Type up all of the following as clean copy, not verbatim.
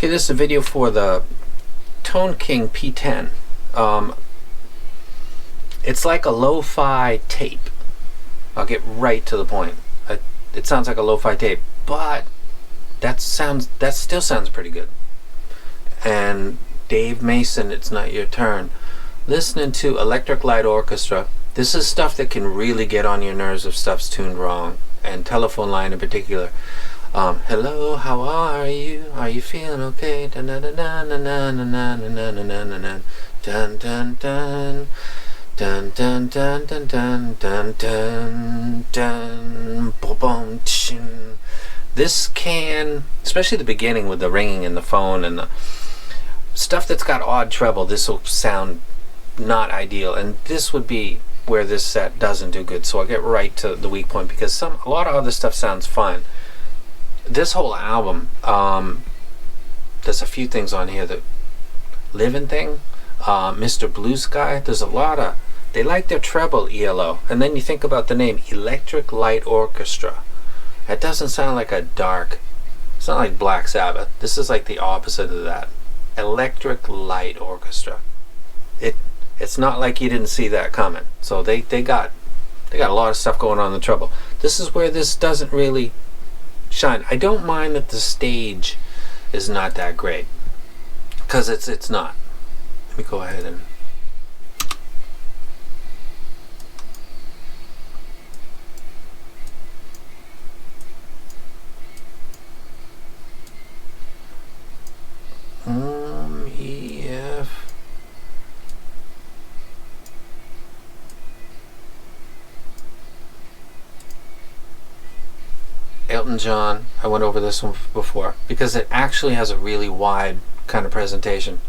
Okay, this is a video for the Toneking P10. It's like a lo-fi tape. I'll get right to the point. It sounds like a lo-fi tape, but that still sounds pretty good. And Dave Mason, It's Not Your Turn. Listening to Electric Light Orchestra. This is stuff that can really get on your nerves if stuff's tuned wrong, and Telephone Line in particular. Hello, how are you? Are you feeling okay? Dun dun dun dun dun dun dun dun dun dun dun dun dun dun dun dun dun dun dun dun boom. This can, especially the beginning with the ringing in the phone and the stuff that's got odd treble, this will sound not ideal, and this would be where this set doesn't do good. So I'll get right to the weak point, because a lot of other stuff sounds fine. This whole album, there's a few things on here that Living Thing, Mr. Blue Sky, there's a lot of, they like their treble ELO, and then you think about the name Electric Light Orchestra. That doesn't sound like a dark, it's not like Black Sabbath. This is like the opposite of that. Electric Light Orchestra. It's not like you didn't see that coming. So they got a lot of stuff going on in the treble. This is where this doesn't really shine. I don't mind that the stage is not that great, because it's not. Let me go ahead and E-F. Elton John, I went over this one before, because it actually has a really wide kind of presentation.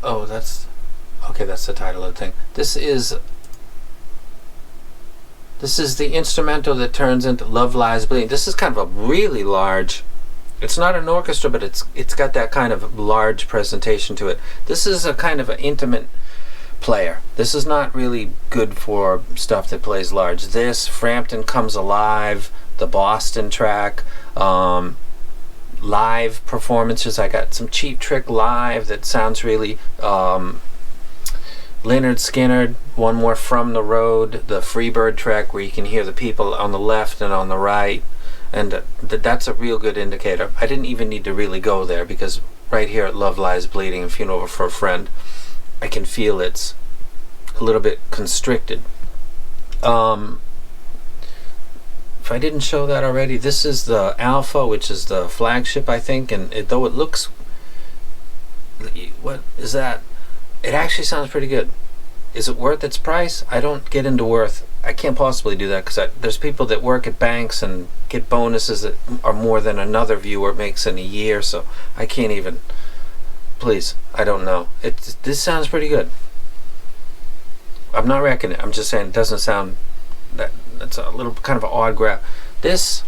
Oh, that's okay, that's the title of the thing. This is the instrumental that turns into Love Lies Bleeding. This is kind of a really large, it's not an orchestra, but it's got that kind of large presentation to it. This is a kind of an intimate player. This is not really good for stuff that plays large. This, Frampton Comes Alive, the Boston track, live performances. I got some Cheap Trick live that sounds really Lynyrd Skynyrd, One More From the Road, the Freebird track where you can hear the people on the left and on the right, and that's a real good indicator. I didn't even need to really go there, because right here at Love Lies Bleeding and Funeral for a Friend, I can feel it's a little bit constricted. If I didn't show that already, this is the Alpha, which is the flagship, I think, and though it looks, what is that? It actually sounds pretty good. Is it worth its price? I don't get into worth. I can't possibly do that, because there's people that work at banks and get bonuses that are more than another viewer makes in a year, so I can't even. Please, I don't know. This sounds pretty good. I'm not wrecking it. I'm just saying it doesn't sound that. That's a little kind of an odd grab. This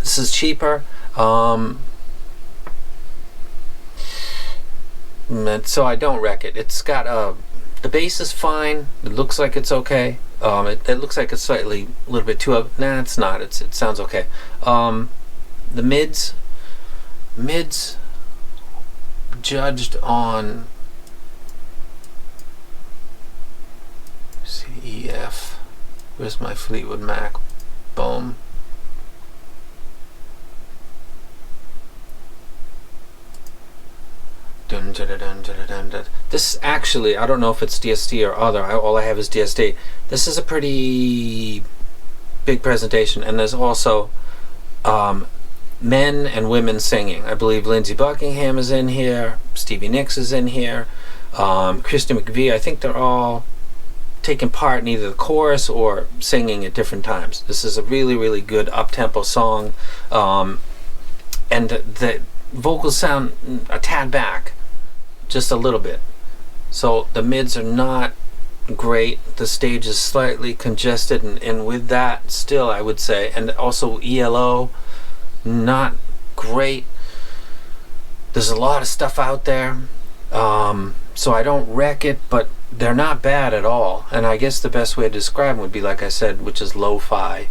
is cheaper. So I don't wreck it. It's got the bass is fine. It looks like it's okay. It looks like it's a little bit too up. Nah, it's not. It sounds okay. The mids judged on CEF. Where's my Fleetwood Mac? Boom. Dun, dun, dun, dun, dun, dun, dun. This actually, I don't know if it's DST or other. All I have is DST. This is a pretty big presentation, and there's also men and women singing. I believe Lindsey Buckingham is in here. Stevie Nicks is in here. Christy McVie. I think they're all taking part in either the chorus or singing at different times. This is a really, really good up-tempo song, and the vocals sound a tad back, just a little bit. So the mids are not great. The stage is slightly congested, and with that, still I would say, and also ELO, not great. There's a lot of stuff out there, so I don't wreck it, but they're not bad at all. And I guess the best way to describe them would be, like I said, which is lo-fi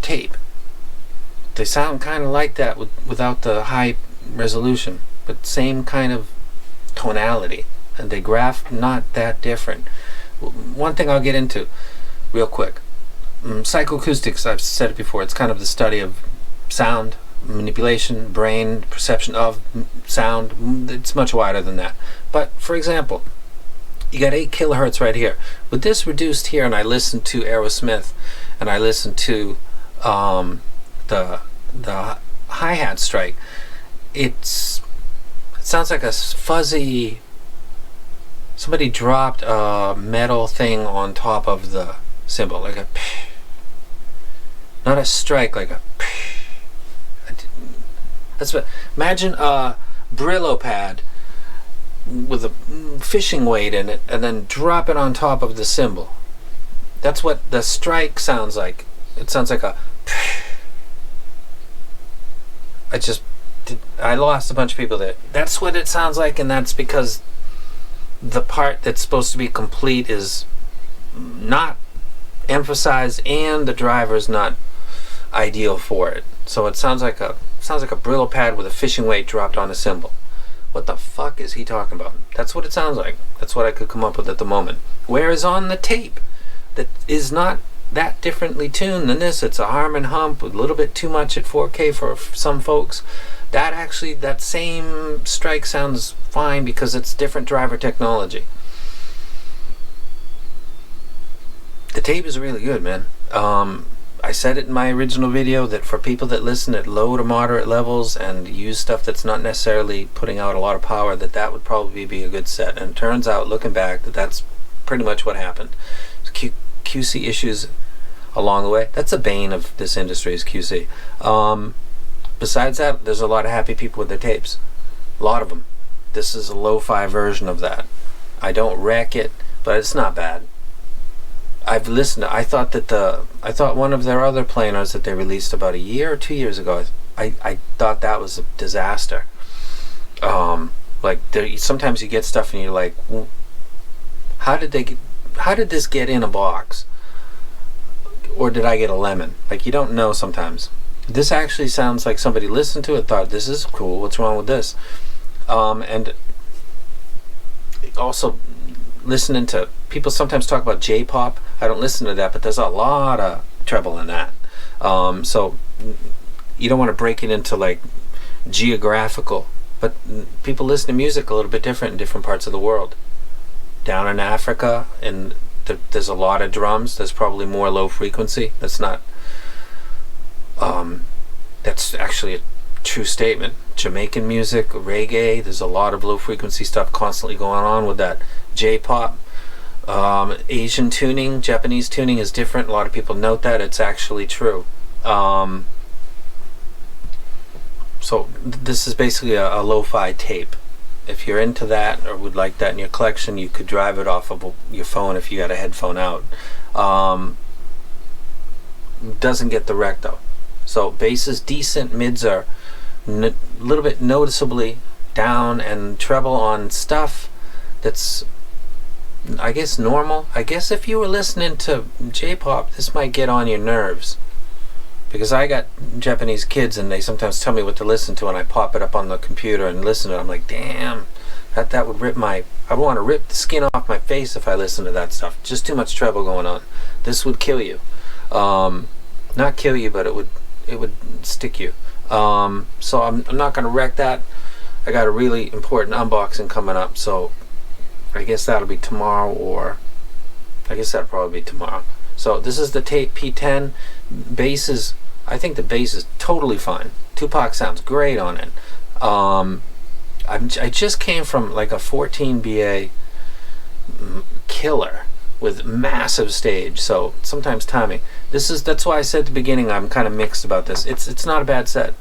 tape. They sound kind of like that without the high resolution, but same kind of tonality, and they graph not that different. One thing I'll get into real quick, psychoacoustics, I've said it before, it's kind of the study of sound manipulation, brain perception of sound. It's much wider than that. But for example, you got 8 kilohertz right here. With this reduced here, and I listen to Aerosmith, and I listen to the hi-hat strike, it sounds like a fuzzy, somebody dropped a metal thing on top of the cymbal, like a not a strike, like a that's what, imagine a Brillo pad with a fishing weight in it and then drop it on top of the cymbal. That's what the strike sounds like. It sounds like a I lost a bunch of people there. That's what it sounds like, and that's because the part that's supposed to be complete is not emphasized, and the driver's not ideal for it. So it sounds like a Brillo pad with a fishing weight dropped on a cymbal. What the fuck is he talking about? That's what it sounds like. That's what I could come up with at the moment. Whereas on the tape, that is not that differently tuned than this. It's a Harman hump with a little bit too much at 4K for some folks. That same strike sounds fine because it's different driver technology. The tape is really good, man. I said it in my original video that for people that listen at low to moderate levels and use stuff that's not necessarily putting out a lot of power, that would probably be a good set. And it turns out, looking back, that's pretty much what happened. QC issues along the way. That's a bane of this industry, is QC. Besides that, there's a lot of happy people with their tapes. A lot of them. This is a lo-fi version of that. I don't wreck it, but it's not bad. I've listened. I thought one of their other planars that they released about a year or 2 years ago, I thought that was a disaster. Like sometimes you get stuff and you're like, well, how did this get in a box? Or did I get a lemon? Like, you don't know sometimes. This actually sounds like somebody listened to it, thought, this is cool, what's wrong with this? And also listening to people sometimes talk about J-pop. I don't listen to that, but there's a lot of treble in that. So you don't want to break it into like geographical, but people listen to music a little bit different in different parts of the world. Down in Africa, and there's a lot of drums. There's probably more low frequency. That's not. That's actually a true statement. Jamaican music, reggae. There's a lot of low frequency stuff constantly going on with that. J-pop, Asian tuning, Japanese tuning is different. A lot of people note that. It's actually true. So this is basically a lo-fi tape. If you're into that or would like that in your collection, you could drive it off of your phone if you got a headphone out. Doesn't get the wreck though. So bass is decent, mids are a little bit noticeably down, and treble on stuff that's, I guess, normal. I guess if you were listening to J-pop, this might get on your nerves. Because I got Japanese kids and they sometimes tell me what to listen to, and I pop it up on the computer and listen to it. I'm like, damn, that would rip I would want to rip the skin off my face if I listened to that stuff. Just too much treble going on. This would kill you. Not kill you, but it would stick you. So I'm not going to wreck that. I got a really important unboxing coming up, so I guess that'll be tomorrow, or I guess that'll probably be tomorrow. So this is the tape P10. I think the bass is totally fine. Tupac sounds great on it. I just came from like a 14 BA killer with massive stage, so sometimes timing. That's why I said at the beginning I'm kind of mixed about this. It's not a bad set.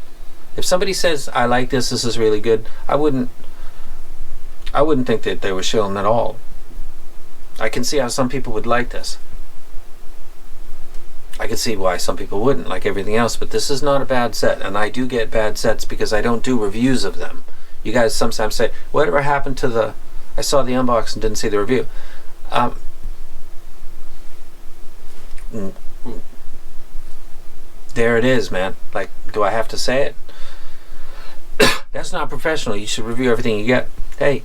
If somebody says I like this is really good, I wouldn't think that they were shilling at all. I can see how some people would like this. I can see why some people wouldn't, like everything else, but this is not a bad set, and I do get bad sets because I don't do reviews of them. You guys sometimes say, whatever happened to I saw the unbox and didn't see the review. There it is, man. Like, do I have to say it? That's not professional. You should review everything you get. Hey,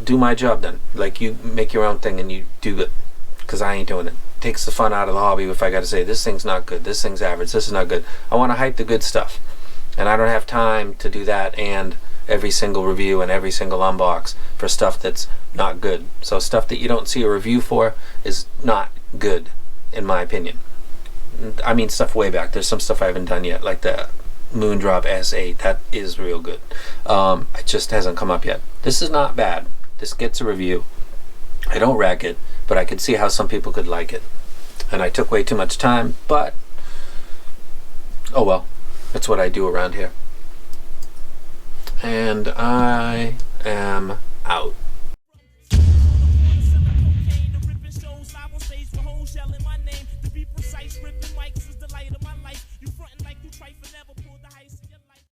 do my job then. Like, you make your own thing and you do it, because I ain't doing it. Takes the fun out of the hobby if I got to say this thing's not good, this thing's average, this is not good. I want to hype the good stuff, and I don't have time to do that and every single review and every single unbox for stuff that's not good. So stuff that you don't see a review for is not good, in my opinion. I mean, stuff way back. There's some stuff I haven't done yet, like the Moondrop S8. That is real good. It just hasn't come up yet. This is not bad. This gets a review. I don't rack it, but I could see how some people could like it. And I took way too much time, but oh well. That's what I do around here. And I am out.